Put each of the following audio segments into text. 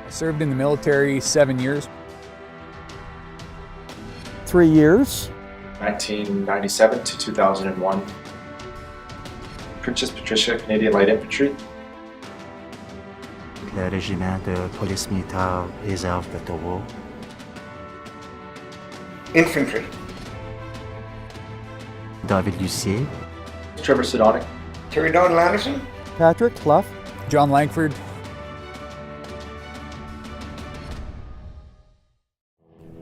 I served in the military 7 years. 3 years. 1997 to 2001. Princess Patricia, Canadian Light Infantry. Le régiment de police militaire réserve d'Ottawa. Infantry. David Lucier. Trevor Sidonic. Terry Donald Anderson. Patrick Clough. John Langford.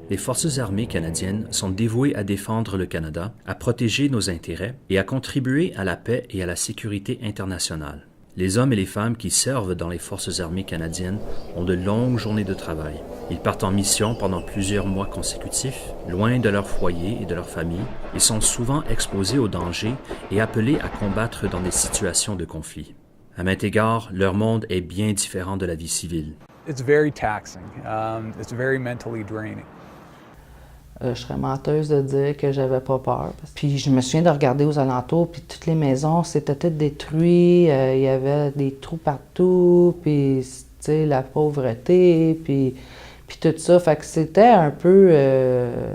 Les Forces armées canadiennes sont dévouées à défendre le Canada, à protéger nos intérêts et à contribuer à la paix et à la sécurité internationale. Les hommes et les femmes qui servent dans les Forces armées canadiennes ont de longues journées de travail. Ils partent en mission pendant plusieurs mois consécutifs, loin de leur foyer et de leur famille, et sont souvent exposés aux dangers et appelés à combattre dans des situations de conflit. À maint égard, leur monde est bien différent de la vie civile. It's very taxing. It's very mentally draining. Je serais menteuse de dire que j'avais pas peur. Puis je me souviens de regarder aux alentours, puis toutes les maisons, c'était toutes détruites. Il y avait des trous partout, puis tu sais, la pauvreté, puis tout ça. Fait que c'était un peu,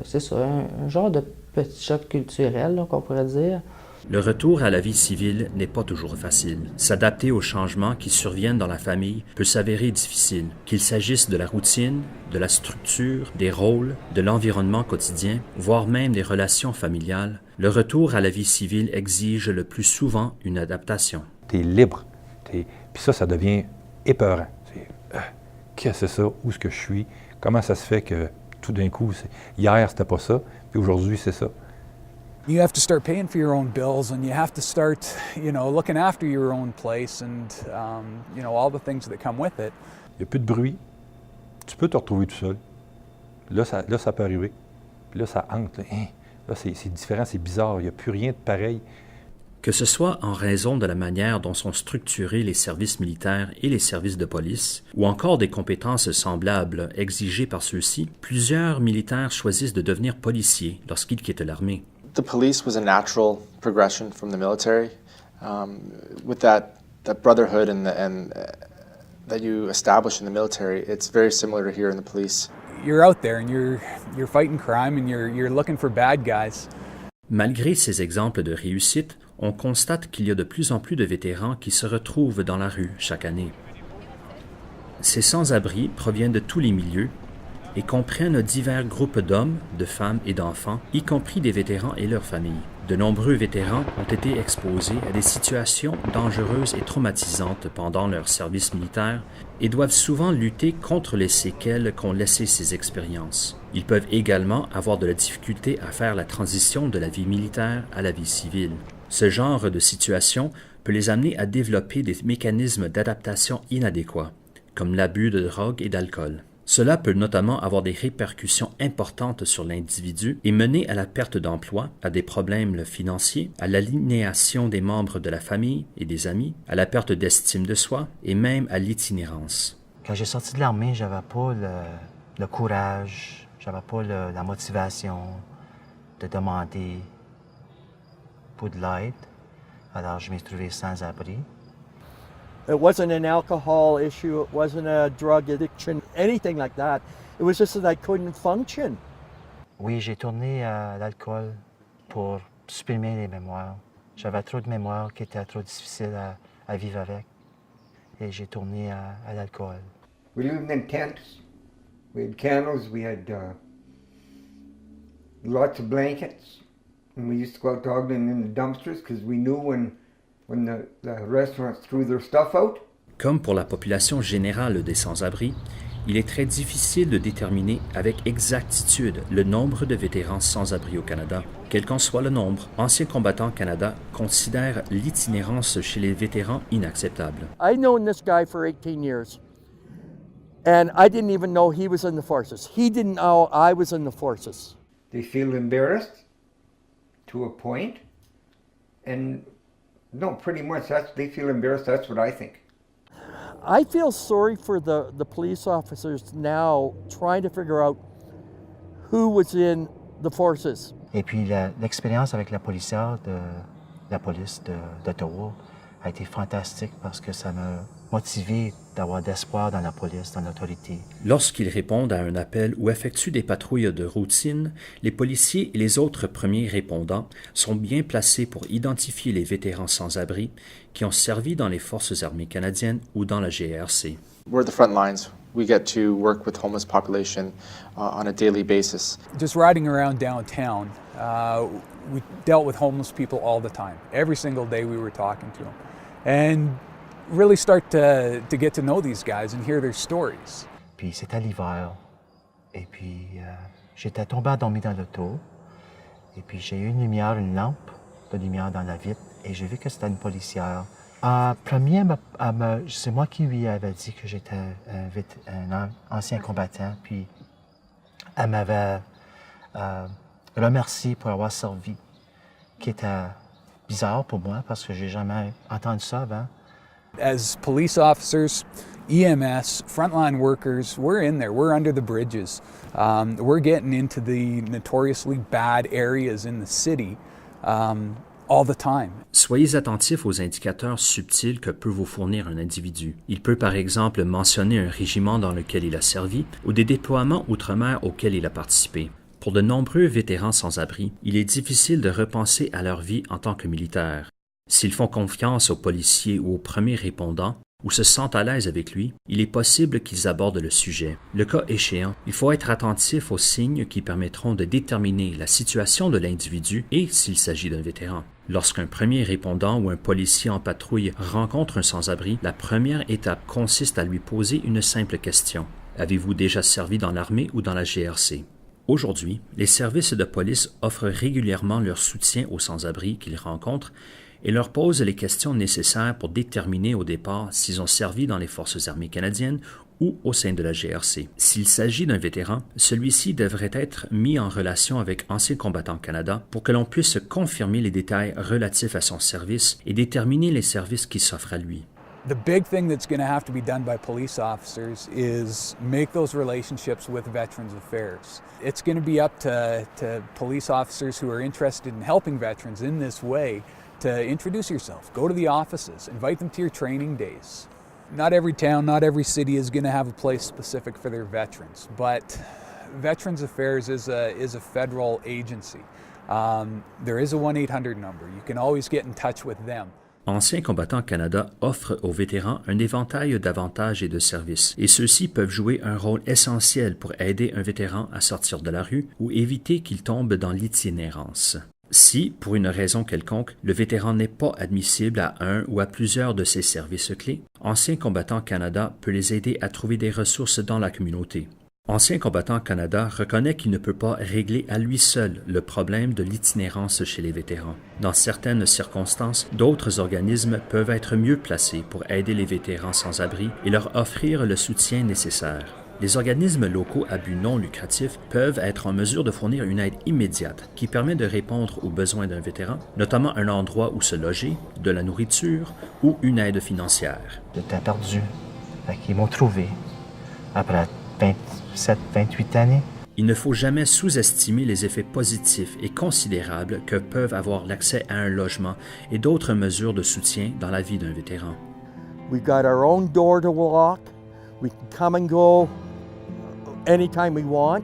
c'est ça, un genre de petit choc culturel, là, qu'on pourrait dire. Le retour à la vie civile n'est pas toujours facile. S'adapter aux changements qui surviennent dans la famille peut s'avérer difficile, qu'il s'agisse de la routine, de la structure, des rôles, de l'environnement quotidien, voire même des relations familiales. Le retour à la vie civile exige le plus souvent une adaptation. Tu es libre. Puis ça devient épeurant. Qu'est-ce que c'est ça? Où est-ce que je suis? Comment ça se fait que tout d'un coup, hier c'était pas ça, puis aujourd'hui c'est ça? You have to start paying for your own bills, and you have to start, looking after your own place, and all the things that come with it. Il n'y a plus de bruit. Tu peux te retrouver tout seul. Là, ça peut arriver. Puis là, ça hante. Là, c'est différent, c'est bizarre. Il n'y a plus rien de pareil. Que ce soit en raison de la manière dont sont structurés les services militaires et les services de police, ou encore des compétences semblables exigées par ceux-ci, plusieurs militaires choisissent de devenir policiers lorsqu'ils quittent l'armée. The police was a natural progression from the military. With that brotherhood and that you establish in the military, it's very similar to here in the police. You're out there and you're fighting crime and you're looking for bad guys. Malgré ces exemples de réussite, on constate qu'il y a de plus en plus de vétérans qui se retrouvent dans la rue chaque année. Ces sans-abri proviennent de tous les milieux et comprennent divers groupes d'hommes, de femmes et d'enfants, y compris des vétérans et leurs familles. De nombreux vétérans ont été exposés à des situations dangereuses et traumatisantes pendant leur service militaire et doivent souvent lutter contre les séquelles qu'ont laissées ces expériences. Ils peuvent également avoir de la difficulté à faire la transition de la vie militaire à la vie civile. Ce genre de situation peut les amener à développer des mécanismes d'adaptation inadéquats, comme l'abus de drogue et d'alcool. Cela peut notamment avoir des répercussions importantes sur l'individu et mener à la perte d'emploi, à des problèmes financiers, à l'aliénation des membres de la famille et des amis, à la perte d'estime de soi et même à l'itinérance. Quand j'ai sorti de l'armée, j'avais pas le courage, j'avais pas la motivation de demander pour de l'aide. Alors je m'ai trouvé sans abri. It wasn't an alcohol issue, it wasn't a drug addiction, anything like that. It was just that I couldn't function. Oui, j'ai tourné à l'alcool pour supprimer les mémoires. J'avais trop de mémoires qui étaient trop difficiles à vivre avec. Et j'ai tourné à l'alcool. We lived in tents. We had candles. We had lots of blankets. And we used to go out toggling in the dumpsters because we knew when the restaurants threw their stuff out. Comme pour la population générale des sans-abri, il est très difficile de déterminer avec exactitude le nombre de vétérans sans-abri au Canada. Quel qu'en soit le nombre, Anciens combattants Canada considère l'itinérance chez les vétérans inacceptable. I've known this guy for 18 years, and I didn't even know he was in the forces. He didn't know I was in the forces. They feel embarrassed to a point, and no, pretty much they feel embarrassed. That's what I think. I feel sorry for the police officers now trying to figure out who was in the forces. Et puis l'expérience avec la policière de la police d'Ottawa a été fantastique parce que ça m'a motivé d'avoir d'espoir dans la police, dans l'autorité. Lorsqu'ils répondent à un appel ou effectuent des patrouilles de routine, les policiers et les autres premiers répondants sont bien placés pour identifier les vétérans sans-abri qui ont servi dans les Forces armées canadiennes ou dans la GRC. We're at the front lines. We get to work with homeless population on a daily basis. Just riding around downtown, we dealt with homeless people all the time. Every single day we were talking to them. And really start to get to know these guys and hear their stories. Puis c'était l'hiver. Et puis j'étais tombé endormi dans l'auto. Et puis j'ai eu une lumière, une lampe de lumière dans la vitre. Et j'ai vu que c'était une policière. Premier, c'est moi qui lui avais dit que j'étais un ancien combattant. Puis elle m'avait remercié pour avoir servi, qui était bizarre pour moi parce que j'ai jamais entendu ça avant. As police officers, EMS, frontline workers, we're in there. We're under the bridges. We're getting into the notoriously bad areas in the city all the time. Soyez attentifs aux indicateurs subtils que peut vous fournir un individu. Il peut par exemple mentionner un régiment dans lequel il a servi ou des déploiements outre-mer auxquels il a participé. Pour de nombreux vétérans sans-abri, il est difficile de repenser à leur vie en tant que militaires. S'ils font confiance aux policiers ou aux premiers répondants, ou se sentent à l'aise avec lui, il est possible qu'ils abordent le sujet. Le cas échéant, il faut être attentif aux signes qui permettront de déterminer la situation de l'individu et s'il s'agit d'un vétéran. Lorsqu'un premier répondant ou un policier en patrouille rencontre un sans-abri, la première étape consiste à lui poser une simple question. Avez-vous déjà servi dans l'armée ou dans la GRC? Aujourd'hui, les services de police offrent régulièrement leur soutien aux sans-abri qu'ils rencontrent et leur posent les questions nécessaires pour déterminer au départ s'ils ont servi dans les Forces armées canadiennes ou au sein de la GRC. S'il s'agit d'un vétéran, celui-ci devrait être mis en relation avec Anciens combattants Canada pour que l'on puisse confirmer les détails relatifs à son service et déterminer les services qui s'offrent à lui. The big thing that's going to have to be done by police officers is make those relationships with Veterans Affairs. It's going to be up to police officers who are interested in helping veterans in this way to introduce yourself, go to the offices, invite them to your training days. Not every town, not every city is going to have a place specific for their veterans, but Veterans Affairs is a federal agency. There is a 1-800 number. You can always get in touch with them. Anciens combattants Canada offre aux vétérans un éventail d'avantages et de services, et ceux-ci peuvent jouer un rôle essentiel pour aider un vétéran à sortir de la rue ou éviter qu'il tombe dans l'itinérance. Si, pour une raison quelconque, le vétéran n'est pas admissible à un ou à plusieurs de ces services clés, Anciens combattants Canada peut les aider à trouver des ressources dans la communauté. Anciens combattants Canada reconnaît qu'il ne peut pas régler à lui seul le problème de l'itinérance chez les vétérans. Dans certaines circonstances, d'autres organismes peuvent être mieux placés pour aider les vétérans sans abri et leur offrir le soutien nécessaire. Les organismes locaux à but non lucratif peuvent être en mesure de fournir une aide immédiate qui permet de répondre aux besoins d'un vétéran, notamment un endroit où se loger, de la nourriture ou une aide financière. J'étais perdu. Fait qu'ils m'ont trouvé après 27-28 années. Il ne faut jamais sous-estimer les effets positifs et considérables que peuvent avoir l'accès à un logement et d'autres mesures de soutien dans la vie d'un vétéran. We've got our own door to lock. We can come and go anytime we want.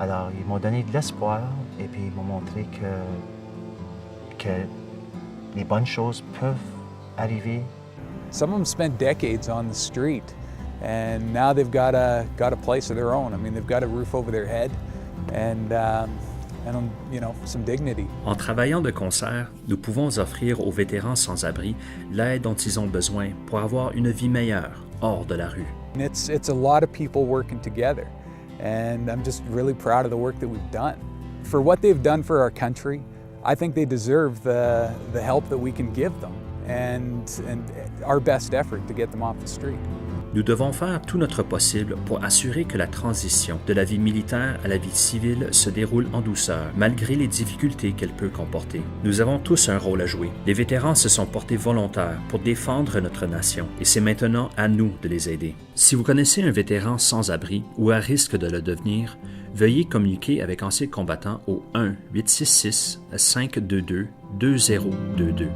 Alors, ils m'ont donné de l'espoir et puis ils m'ont montré que les bonnes choses peuvent arriver. Some of them spent decades on the street, and now they've got a place of their own. I mean, they've got a roof over their head, and some dignity. En travaillant de concert, nous pouvons offrir aux vétérans sans-abri l'aide dont ils ont besoin pour avoir une vie meilleure hors de la rue. It's a lot of people working together, and I'm just really proud of the work that we've done. For what they've done for our country, I think they deserve the help that we can give them and our best effort to get them off the street. Nous devons faire tout notre possible pour assurer que la transition de la vie militaire à la vie civile se déroule en douceur, malgré les difficultés qu'elle peut comporter. Nous avons tous un rôle à jouer. Les vétérans se sont portés volontaires pour défendre notre nation, et c'est maintenant à nous de les aider. Si vous connaissez un vétéran sans abri ou à risque de le devenir, veuillez communiquer avec Anciens combattants au 1-866-522-2022.